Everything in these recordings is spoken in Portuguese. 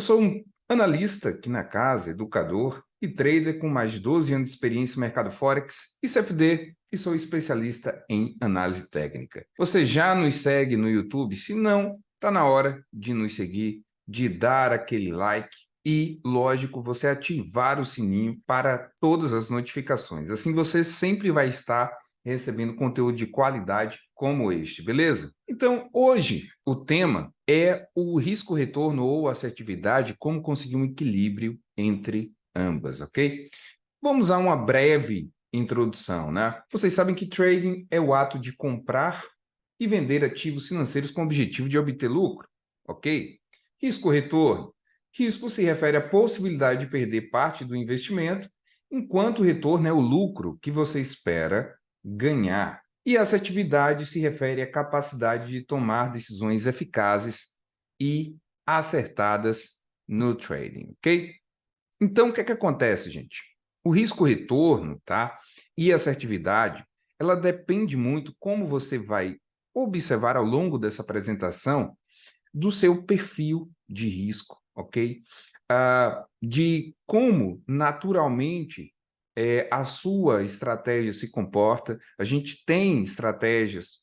Eu sou um analista aqui na casa, educador e trader com mais de 12 anos de experiência no mercado Forex e CFD e sou especialista em análise técnica. Você já nos segue no YouTube? Se não, está na hora de nos seguir, de dar aquele like e, lógico, você ativar o sininho para todas as notificações. Assim você sempre vai estar recebendo conteúdo de qualidade como este, beleza? Então, hoje, o tema é o risco-retorno ou assertividade, como conseguir um equilíbrio entre ambas, ok? Vamos a uma breve introdução, né? Vocês sabem que trading é o ato de comprar e vender ativos financeiros com o objetivo de obter lucro, ok? Risco-retorno. Risco se refere à possibilidade de perder parte do investimento, enquanto o retorno é o lucro que você espera ganhar. E essa atividade se refere à capacidade de tomar decisões eficazes e acertadas no trading, ok? Então, o que é que acontece, gente? O risco-retorno, tá? E a assertividade, ela depende muito como você vai observar ao longo dessa apresentação do seu perfil de risco, ok? De como naturalmente a sua estratégia se comporta. A gente tem estratégias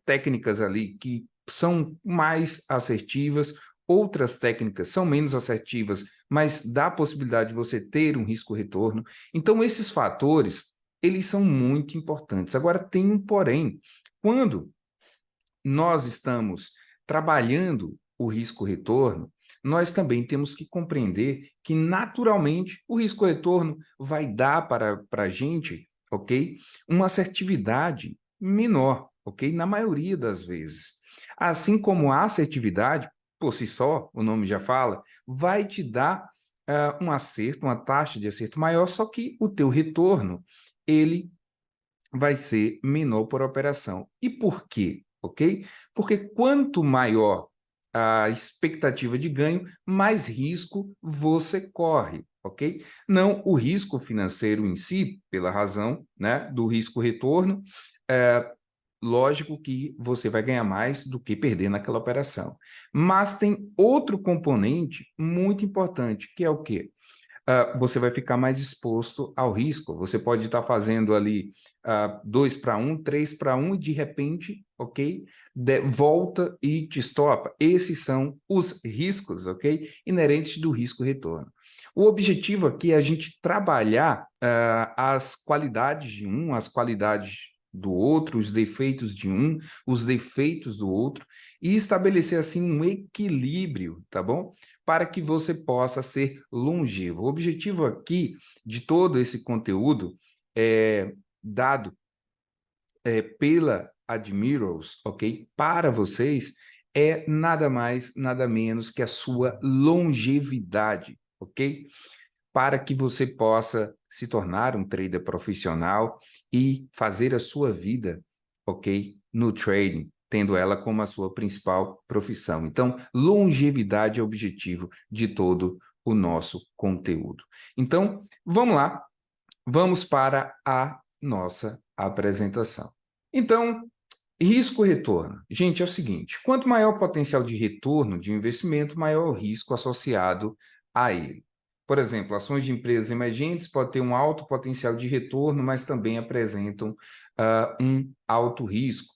técnicas ali que são mais assertivas, outras técnicas são menos assertivas, mas dá a possibilidade de você ter um risco-retorno. Então, esses fatores, eles são muito importantes. Agora, tem um porém. Quando nós estamos trabalhando o risco-retorno, nós também temos que compreender que, naturalmente, o risco-retorno vai dar para a gente, ok, uma assertividade menor, ok, na maioria das vezes. Assim como a assertividade, por si só, o nome já fala, vai te dar um acerto, uma taxa de acerto maior, só que o teu retorno, ele vai ser menor por operação. E por quê? Ok? Porque quanto maior a expectativa de ganho, mais risco você corre, ok? Não o risco financeiro em si, pela razão, né, do risco-retorno, lógico que você vai ganhar mais do que perder naquela operação. Mas tem outro componente muito importante, que é o quê? Você vai ficar mais exposto ao risco. Você pode estar fazendo ali 2 para 1, 3 para 1 e de repente, ok? Volta e te estopa. Esses são os riscos, ok? Inerentes do risco-retorno. O objetivo aqui é a gente trabalhar as qualidades de um, as qualidades do outro, os defeitos de um, os defeitos do outro, e estabelecer assim um equilíbrio, tá bom? Para que você possa ser longevo. O objetivo aqui de todo esse conteúdo dado pela Admirals, ok? Para vocês, é nada mais, nada menos que a sua longevidade, ok? Para que você possa se tornar um trader profissional e fazer a sua vida, ok? No trading, tendo ela como a sua principal profissão. Então, longevidade é o objetivo de todo o nosso conteúdo. Então, vamos lá, vamos para a nossa apresentação. Então, risco-retorno. Gente, é o seguinte, quanto maior o potencial de retorno de um investimento, maior o risco associado a ele. Por exemplo, ações de empresas emergentes podem ter um alto potencial de retorno, mas também apresentam um alto risco.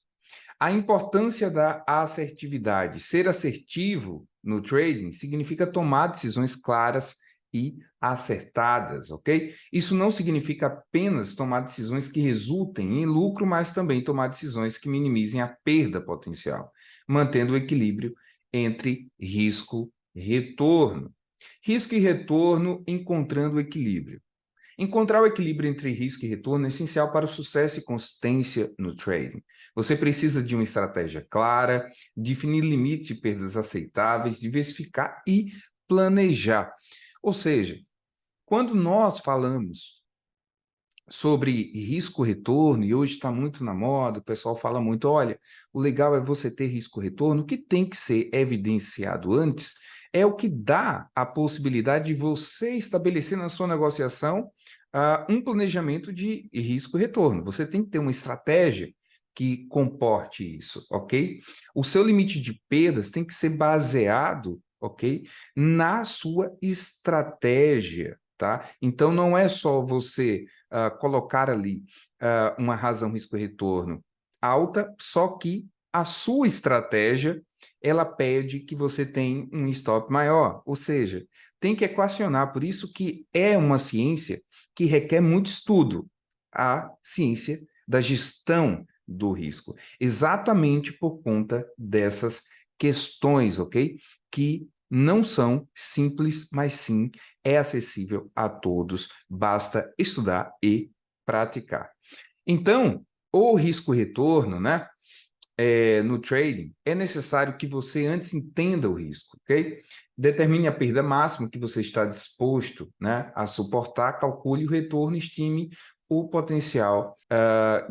A importância da assertividade. Ser assertivo no trading significa tomar decisões claras e acertadas, ok? Isso não significa apenas tomar decisões que resultem em lucro, mas também tomar decisões que minimizem a perda potencial, mantendo o equilíbrio entre risco e retorno. Risco e retorno encontrando o equilíbrio. Encontrar o equilíbrio entre risco e retorno é essencial para o sucesso e consistência no trading. Você precisa de uma estratégia clara, definir limites de perdas aceitáveis, diversificar e planejar. Ou seja, quando nós falamos sobre risco-retorno, e hoje está muito na moda, o pessoal fala muito, olha, o legal é você ter risco-retorno, o que tem que ser evidenciado antes é o que dá a possibilidade de você estabelecer na sua negociação um planejamento de risco-retorno. Você tem que ter uma estratégia que comporte isso, ok? O seu limite de perdas tem que ser baseado ok? Na sua estratégia, tá? Então, não é só você colocar ali uma razão risco-retorno alta, só que a sua estratégia, ela pede que você tenha um stop maior, ou seja, tem que equacionar, por isso que é uma ciência que requer muito estudo, a ciência da gestão do risco, exatamente por conta dessas questões, ok? Que não são simples, mas sim é acessível a todos, basta estudar e praticar. Então, o risco-retorno, né? No trading, é necessário que você antes entenda o risco, ok? Determine a perda máxima que você está disposto, né, a suportar, calcule o retorno, estime o potencial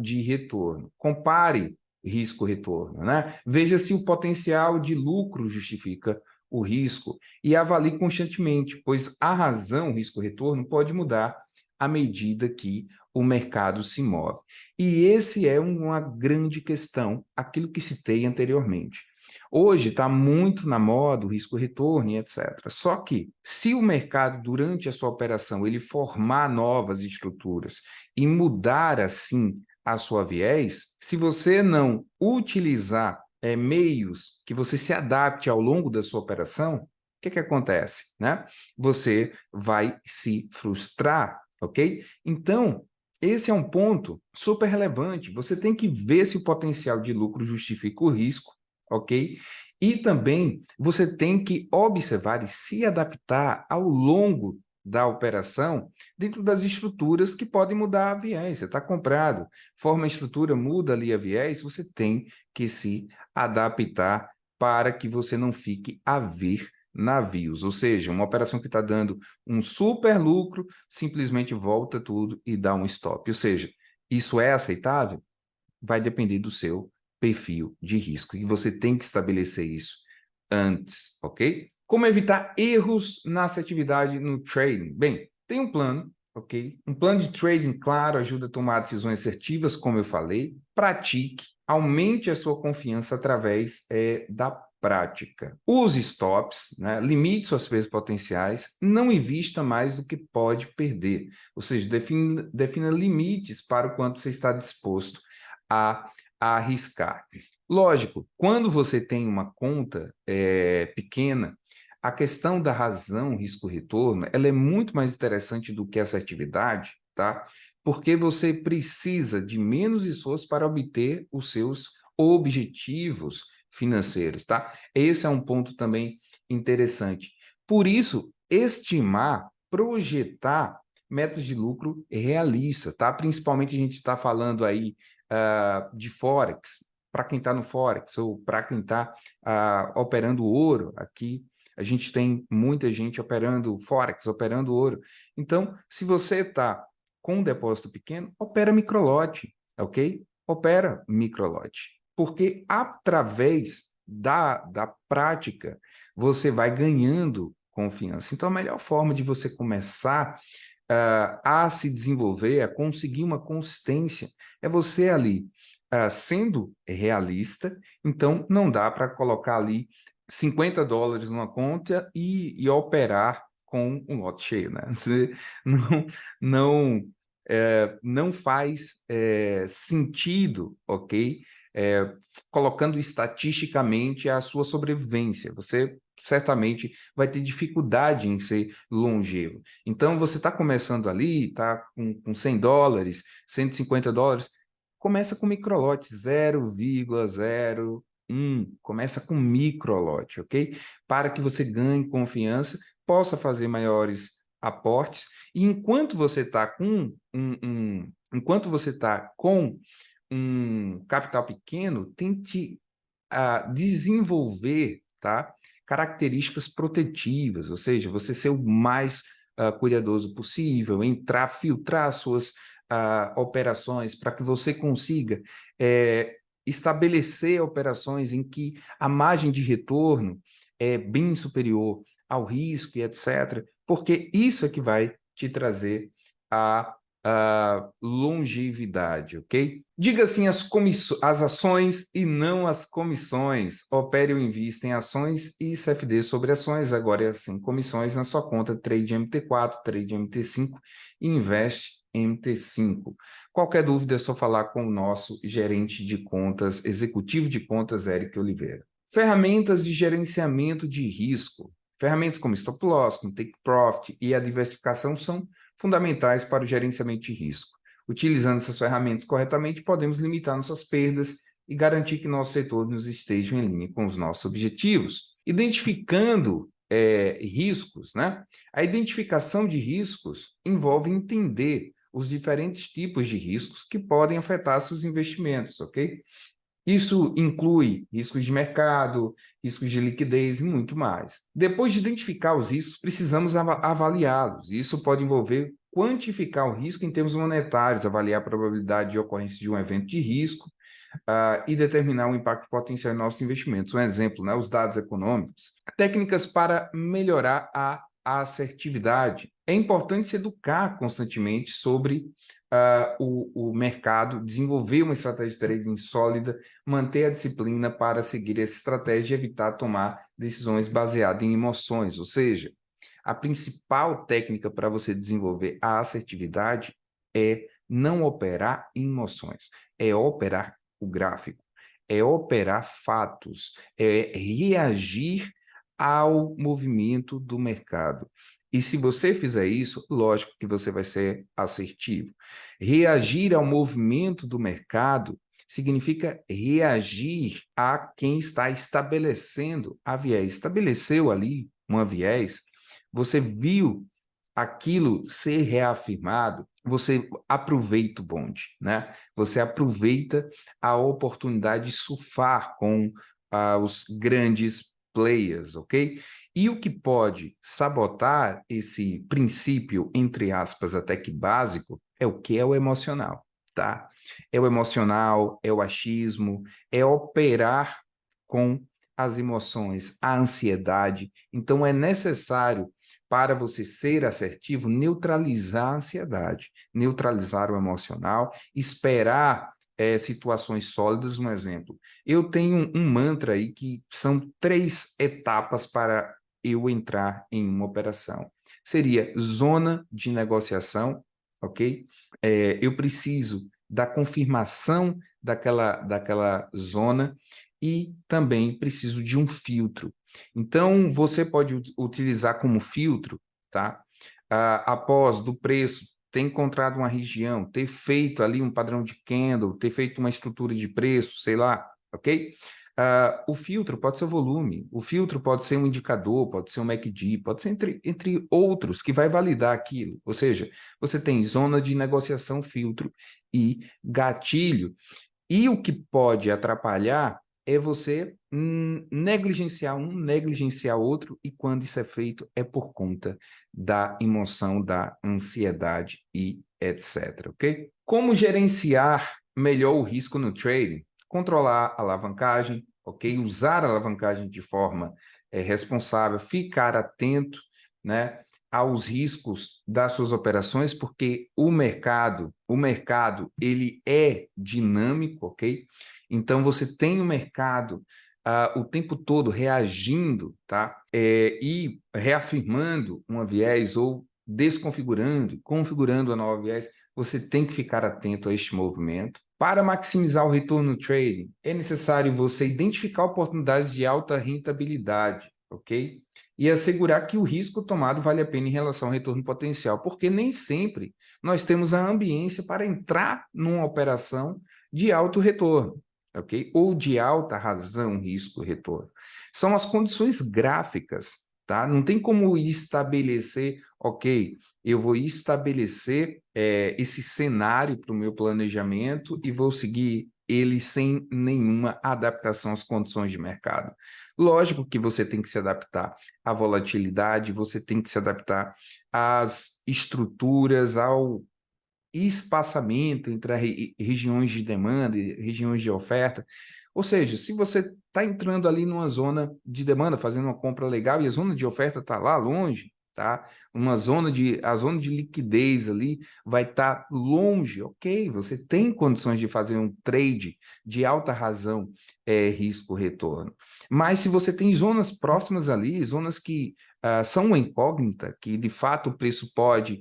de retorno. Compare risco-retorno, né? Veja se o potencial de lucro justifica o risco e avalie constantemente, pois a razão risco-retorno pode mudar à medida que o mercado se move. E esse é uma grande questão, aquilo que citei anteriormente. Hoje está muito na moda o risco-retorno e etc. Só que, se o mercado, durante a sua operação, ele formar novas estruturas e mudar, assim, a sua viés, se você não utilizar meios que você se adapte ao longo da sua operação, o que acontece, né? Você vai se frustrar, ok? Então, esse é um ponto super relevante. Você tem que ver se o potencial de lucro justifica o risco, ok? E também você tem que observar e se adaptar ao longo da operação dentro das estruturas que podem mudar a viés. Você está comprado, forma a estrutura, muda ali a viés, você tem que se adaptar para que você não fique a ver navios, ou seja, uma operação que está dando um super lucro, simplesmente volta tudo e dá um stop. Ou seja, isso é aceitável? Vai depender do seu perfil de risco e você tem que estabelecer isso antes, ok? Como evitar erros na assertividade no trading? Bem, tem um plano, ok? Um plano de trading claro ajuda a tomar decisões assertivas, como eu falei. Pratique, aumente a sua confiança através da prática. Use stops, né? Limite suas perdas potenciais, não invista mais do que pode perder. Ou seja, defina limites para o quanto você está disposto a arriscar. Lógico, quando você tem uma conta pequena, a questão da razão risco-retorno, ela é muito mais interessante do que essa atividade, tá? Porque você precisa de menos esforço para obter os seus objetivos financeiros, tá? Esse é um ponto também interessante. Por isso, estimar, projetar metas de lucro realistas, tá? Principalmente a gente está falando aí de Forex, para quem está no Forex ou para quem está operando ouro aqui, a gente tem muita gente operando Forex, operando ouro. Então, se você está com um depósito pequeno, opera microlote, ok? Opera microlote. Porque através da prática, você vai ganhando confiança. Então, a melhor forma de você começar a se desenvolver, a conseguir uma consistência, é você ali sendo realista, então não dá para colocar ali $50 numa conta e operar com um lote cheio, né? Você não, não faz sentido, ok? Colocando estatisticamente a sua sobrevivência. Você certamente vai ter dificuldade em ser longevo. Então, você está começando ali, está com $100, $150, começa com microlote, 0,01. Começa com microlote, ok? Para que você ganhe confiança, possa fazer maiores aportes, e enquanto você está com um capital pequeno, tente desenvolver, tá? Características protetivas, ou seja, você ser o mais cuidadoso possível, filtrar suas operações para que você consiga estabelecer operações em que a margem de retorno é bem superior ao risco e etc., porque isso é que vai te trazer a longevidade, ok? Diga sim às ações e não às comissões. Opere ou invista em ações e CFD sobre ações. Agora, sim, comissões na sua conta Trade MT4, Trade MT5 e Invest MT5. Qualquer dúvida é só falar com o nosso gerente de contas, executivo de contas, Eric Oliveira. Ferramentas de gerenciamento de risco. Ferramentas como Stop Loss, como Take Profit e a diversificação são fundamentais para o gerenciamento de risco. Utilizando essas ferramentas corretamente, podemos limitar nossas perdas e garantir que nossos retornos estejam em linha com os nossos objetivos. Identificando riscos, né? A identificação de riscos envolve entender os diferentes tipos de riscos que podem afetar seus investimentos, ok? Isso inclui riscos de mercado, riscos de liquidez e muito mais. Depois de identificar os riscos, precisamos avaliá-los. Isso pode envolver quantificar o risco em termos monetários, avaliar a probabilidade de ocorrência de um evento de risco e determinar o impacto potencial em nossos investimentos. Um exemplo, né, os dados econômicos. Técnicas para melhorar a assertividade. É importante se educar constantemente sobre o mercado, desenvolver uma estratégia de trading sólida, manter a disciplina para seguir essa estratégia e evitar tomar decisões baseadas em emoções. Ou seja, a principal técnica para você desenvolver a assertividade é não operar em emoções, é operar o gráfico, é operar fatos, é reagir ao movimento do mercado. E se você fizer isso, lógico que você vai ser assertivo. Reagir ao movimento do mercado significa reagir a quem está estabelecendo a viés. Estabeleceu ali uma viés, você viu aquilo ser reafirmado, você aproveita o bonde, né? Você aproveita a oportunidade de surfar com os grandes players, ok? E o que pode sabotar esse princípio, entre aspas, até que básico, é o que é o emocional, tá? É o emocional, é o achismo, é operar com as emoções, a ansiedade. Então, é necessário, para você ser assertivo, neutralizar a ansiedade, neutralizar o emocional, esperar situações sólidas. Um exemplo, eu tenho um mantra aí que são 3 etapas para eu entrar em uma operação. Seria zona de negociação, ok? Eu preciso da confirmação daquela zona e também preciso de um filtro. Então, você pode utilizar como filtro, tá? Após do preço ter encontrado uma região, ter feito ali um padrão de candle, ter feito uma estrutura de preço, sei lá, ok? O filtro pode ser o volume, o filtro pode ser um indicador, pode ser um MACD, pode ser entre outros que vai validar aquilo. Ou seja, você tem zona de negociação, filtro e gatilho. E o que pode atrapalhar é você negligenciar um, negligenciar outro, e quando isso é feito é por conta da emoção, da ansiedade e etc, ok? Como gerenciar melhor o risco no trading? Controlar a alavancagem, ok? Usar a alavancagem de forma responsável, ficar atento, né, aos riscos das suas operações, porque o mercado ele é dinâmico, ok? Então, você tem o mercado o tempo todo reagindo, tá? E reafirmando uma viés ou desconfigurando, configurando a nova viés. Você tem que ficar atento a este movimento. Para maximizar o retorno no trading, é necessário você identificar oportunidades de alta rentabilidade, ok? E assegurar que o risco tomado vale a pena em relação ao retorno potencial, porque nem sempre nós temos a ambiência para entrar numa operação de alto retorno, ok? Ou de alta razão, risco, retorno. São as condições gráficas, tá? Não tem como estabelecer, ok, eu vou estabelecer esse cenário para o meu planejamento e vou seguir ele sem nenhuma adaptação às condições de mercado. Lógico que você tem que se adaptar à volatilidade, você tem que se adaptar às estruturas, ao espaçamento entre as regiões de demanda e regiões de oferta. Ou seja, se você está entrando ali numa zona de demanda, fazendo uma compra legal e a zona de oferta está lá longe, tá? A zona de liquidez ali vai estar longe, ok, você tem condições de fazer um trade de alta razão, risco-retorno. Mas se você tem zonas próximas ali, zonas que são uma incógnita, que de fato o preço pode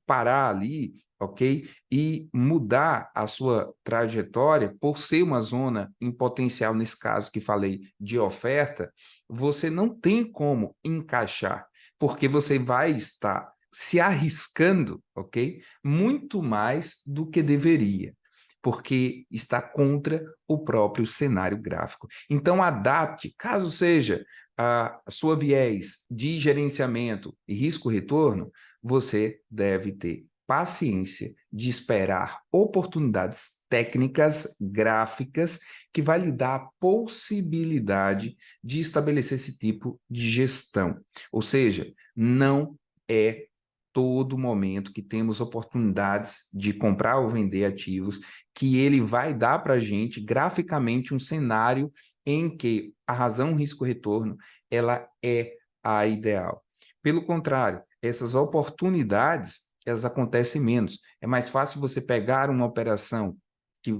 parar ali, ok? E mudar a sua trajetória por ser uma zona em potencial, nesse caso que falei, de oferta, você não tem como encaixar, porque você vai estar se arriscando, ok? Muito mais do que deveria, porque está contra o próprio cenário gráfico. Então, adapte, caso seja a sua viés de gerenciamento e risco-retorno, você deve ter paciência de esperar oportunidades técnicas, gráficas, que vai lhe dar a possibilidade de estabelecer esse tipo de gestão. Ou seja, não é todo momento que temos oportunidades de comprar ou vender ativos que ele vai dar para a gente graficamente um cenário em que a razão risco-retorno ela é a ideal. Pelo contrário, essas oportunidades elas acontecem menos. É mais fácil você pegar uma operação que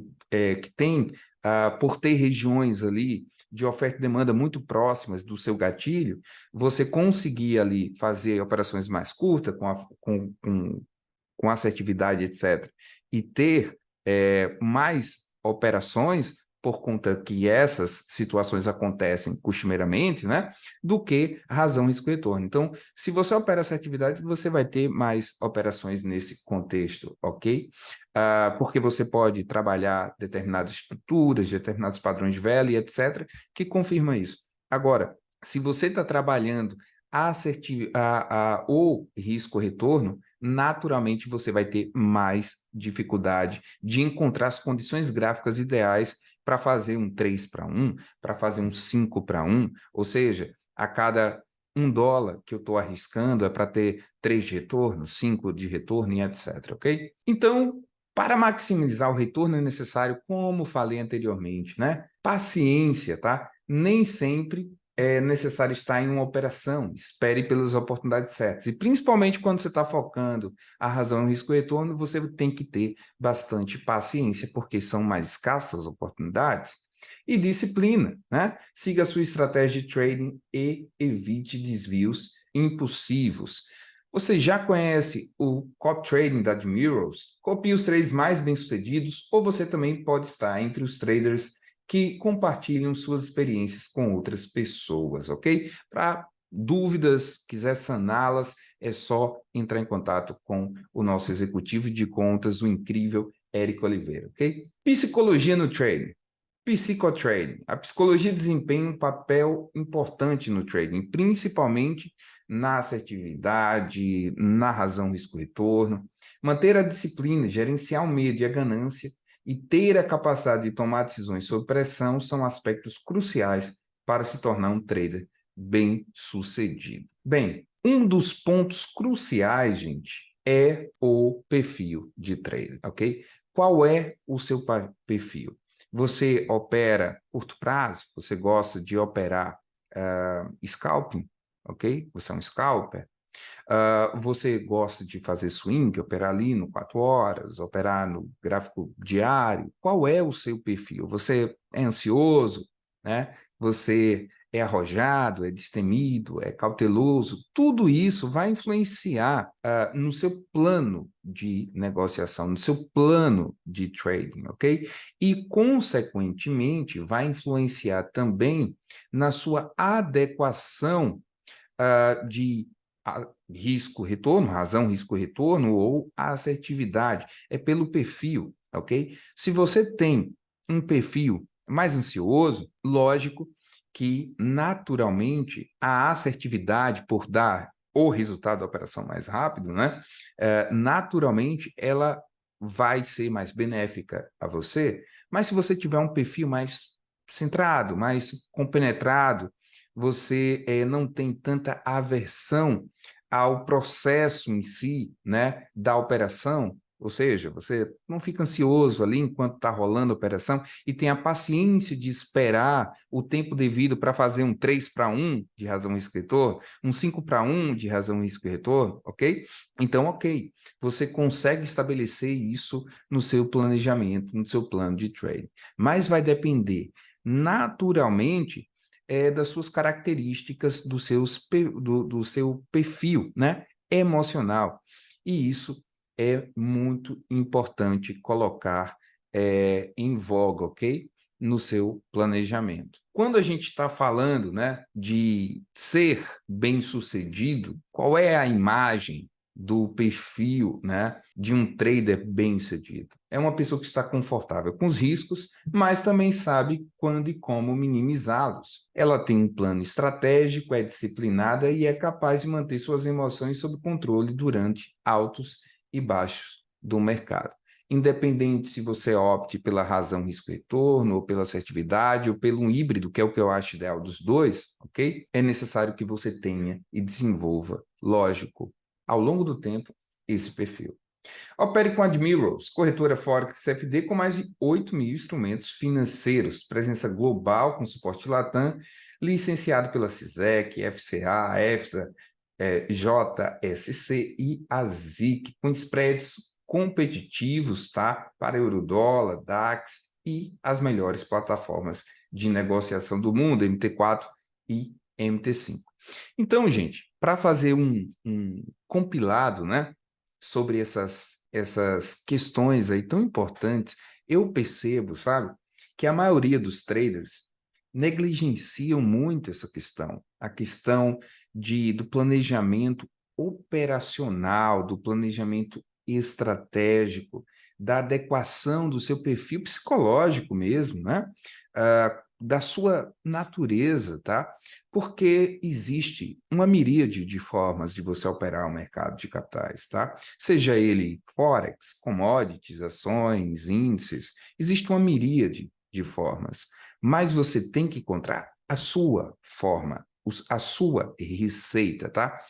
tem, por ter regiões ali de oferta e demanda muito próximas do seu gatilho, você conseguir ali fazer operações mais curtas, com assertividade, etc., e ter mais operações, por conta que essas situações acontecem costumeiramente, né, do que razão risco-retorno. Então, se você opera essa atividade, você vai ter mais operações nesse contexto, ok? Porque você pode trabalhar determinadas estruturas, determinados padrões de vela e etc., que confirma isso. Agora, se você está trabalhando o risco-retorno, naturalmente você vai ter mais dificuldade de encontrar as condições gráficas ideais para fazer um 3-1, para fazer um 5-1, ou seja, a cada $1 que eu estou arriscando é para ter 3 de retorno, 5 de retorno e etc, ok? Então, para maximizar o retorno é necessário, como falei anteriormente, né? Paciência, tá? Nem sempre é necessário estar em uma operação, espere pelas oportunidades certas. E principalmente quando você está focando a razão risco-retorno, você tem que ter bastante paciência, porque são mais escassas as oportunidades. E disciplina, né? Siga a sua estratégia de trading e evite desvios impulsivos. Você já conhece o Cop Trading da Admirals? Copie os trades mais bem-sucedidos, ou você também pode estar entre os traders que compartilham suas experiências com outras pessoas, ok? Para dúvidas, quiser saná-las, é só entrar em contato com o nosso executivo de contas, o incrível Érico Oliveira, ok? Psicologia no trading. Psicotrading. A psicologia desempenha um papel importante no trading, principalmente na assertividade, na razão risco-retorno. Manter a disciplina, gerenciar o medo e a ganância e ter a capacidade de tomar decisões sob pressão são aspectos cruciais para se tornar um trader bem-sucedido. Bem, um dos pontos cruciais, gente, é o perfil de trader, ok? Qual é o seu perfil? Você opera curto prazo? Você gosta de operar scalping? Ok? Você é um scalper? Você gosta de fazer swing, operar ali no 4 horas, operar no gráfico diário? Qual é o seu perfil? Você é ansioso, né? Você é arrojado, é destemido, é cauteloso? Tudo isso vai influenciar no seu plano de negociação, no seu plano de trading, ok? E, consequentemente, vai influenciar também na sua adequação de risco-retorno, razão risco-retorno ou a assertividade. É pelo perfil, ok? Se você tem um perfil mais ansioso, lógico que, naturalmente, a assertividade, por dar o resultado da operação mais rápido, né? Naturalmente, ela vai ser mais benéfica a você, mas se você tiver um perfil mais centrado, mais compenetrado, você não tem tanta aversão ao processo em si, né, da operação, ou seja, você não fica ansioso ali enquanto está rolando a operação e tem a paciência de esperar o tempo devido para fazer um 3-1 de razão risco-retorno, um 5-1 de razão risco-retorno, ok? Então, ok, você consegue estabelecer isso no seu planejamento, no seu plano de trade, mas vai depender naturalmente das suas características, do seu perfil, né, emocional. E isso é muito importante colocar em voga, ok? No seu planejamento. Quando a gente está falando, né, de ser bem-sucedido, qual é a imagem do perfil, né, de um trader bem-sucedido? É uma pessoa que está confortável com os riscos, mas também sabe quando e como minimizá-los. Ela tem um plano estratégico, é disciplinada e é capaz de manter suas emoções sob controle durante altos e baixos do mercado. Independente se você opte pela razão risco-retorno, ou pela assertividade, ou pelo um híbrido, que é o que eu acho ideal dos dois, ok? É necessário que você tenha e desenvolva, lógico, ao longo do tempo, esse perfil. Opere com Admirals, corretora Forex CFD com mais de 8 mil instrumentos financeiros, presença global com suporte Latam, licenciado pela CISEC, FCA, EFSA, JSC e ASIC, com spreads competitivos, tá? Para Eurodólar, DAX e as melhores plataformas de negociação do mundo, MT4 e MT5. Então, gente, para fazer um compilado, né, sobre essas questões aí tão importantes, eu percebo, sabe, que a maioria dos traders negligenciam muito essa questão, a questão do planejamento operacional, do planejamento estratégico, da adequação do seu perfil psicológico mesmo, né? Da sua natureza, tá? Porque existe uma miríade de formas de você operar o mercado de capitais, tá? Seja ele Forex, commodities, ações, índices, existe uma miríade de formas, mas você tem que encontrar a sua forma, a sua receita, tá?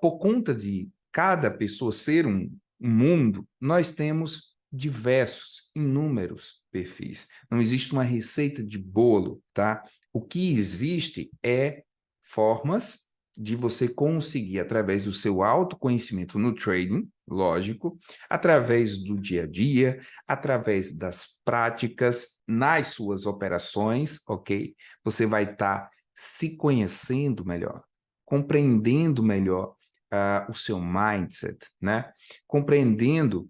Por conta de cada pessoa ser um mundo, nós temos diversos, inúmeros perfis. Não existe uma receita de bolo, tá? O que existe é formas de você conseguir, através do seu autoconhecimento no trading, lógico, através do dia a dia, através das práticas nas suas operações, ok? Você vai estar se conhecendo melhor, compreendendo melhor o seu mindset, né? Compreendendo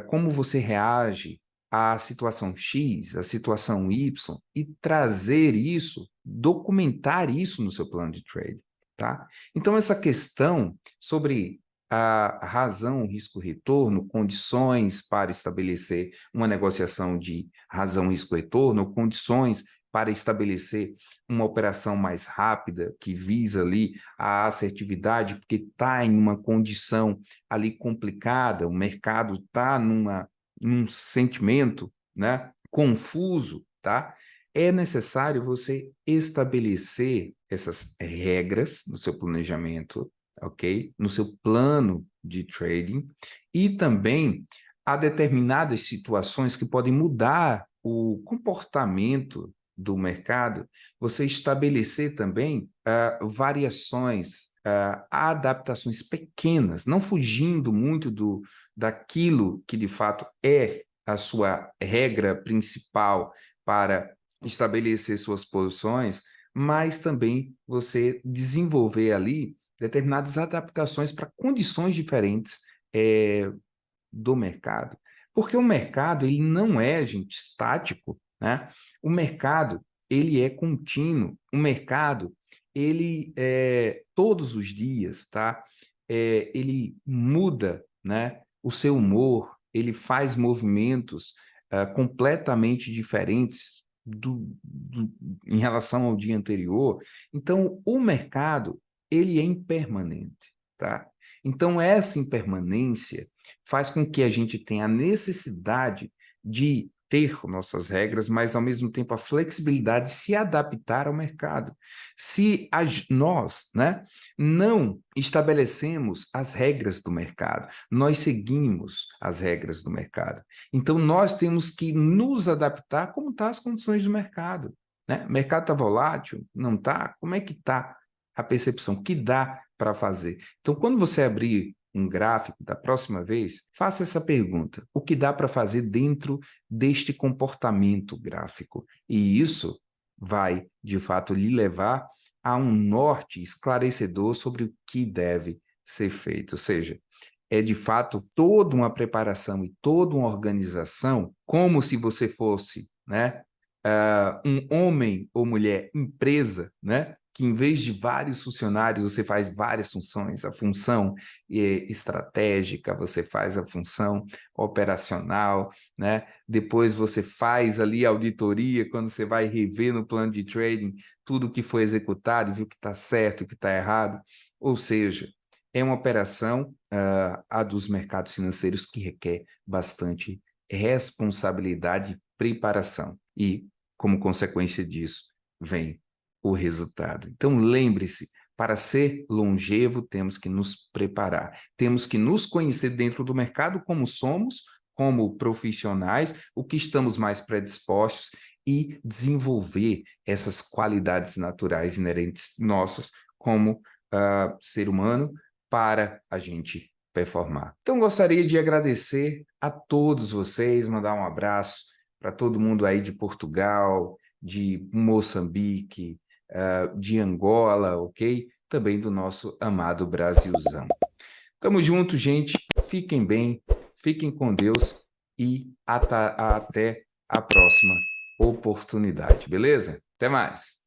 como você reage à situação X, à situação Y, e trazer isso, documentar isso no seu plano de trade, tá? Então, essa questão sobre a razão, risco-retorno, condições para estabelecer uma negociação de razão, risco-retorno, condições para estabelecer uma operação mais rápida, que visa ali a assertividade, porque está em uma condição ali complicada, o mercado está num sentimento, né, confuso, tá? É necessário você estabelecer essas regras no seu planejamento, ok? No seu plano de trading, e também há determinadas situações que podem mudar o comportamento do mercado, você estabelecer também variações, adaptações pequenas, não fugindo muito daquilo que de fato é a sua regra principal para estabelecer suas posições, mas também você desenvolver ali determinadas adaptações para condições diferentes do mercado. Porque o mercado, ele não é, gente, estático, né? O mercado, ele é contínuo. O mercado, ele todos os dias, tá? Ele muda, né? O seu humor, ele faz movimentos completamente diferentes em relação ao dia anterior. Então, o mercado, ele é impermanente, tá? Então, essa impermanência faz com que a gente tenha a necessidade de ter nossas regras, mas ao mesmo tempo a flexibilidade de se adaptar ao mercado. Se nós, né, não estabelecemos as regras do mercado, nós seguimos as regras do mercado. Então nós temos que nos adaptar como estão as condições do mercado, né? O mercado está volátil? Não está? Como é que está a percepção? Que dá para fazer? Então, quando você abrir um gráfico da próxima vez, faça essa pergunta: o que dá para fazer dentro deste comportamento gráfico? E isso vai, de fato, lhe levar a um norte esclarecedor sobre o que deve ser feito. Ou seja, é de fato toda uma preparação e toda uma organização, como se você fosse, né, um homem ou mulher empresa, né, que em vez de vários funcionários, você faz várias funções. A função estratégica, você faz a função operacional, né? Depois você faz ali a auditoria, quando você vai rever no plano de trading tudo que foi executado, viu que está certo, que está errado. Ou seja, é uma operação, a dos mercados financeiros, que requer bastante responsabilidade e preparação. E, como consequência disso, vem o resultado. Então, lembre-se, para ser longevo, temos que nos preparar, temos que nos conhecer dentro do mercado como somos, como profissionais, o que estamos mais predispostos e desenvolver essas qualidades naturais inerentes nossas como ser humano para a gente performar. Então, gostaria de agradecer a todos vocês, mandar um abraço para todo mundo aí de Portugal, de Moçambique, de Angola, ok? Também do nosso amado Brasilzão. Tamo junto, gente. Fiquem bem, fiquem com Deus e até a próxima oportunidade, beleza? Até mais!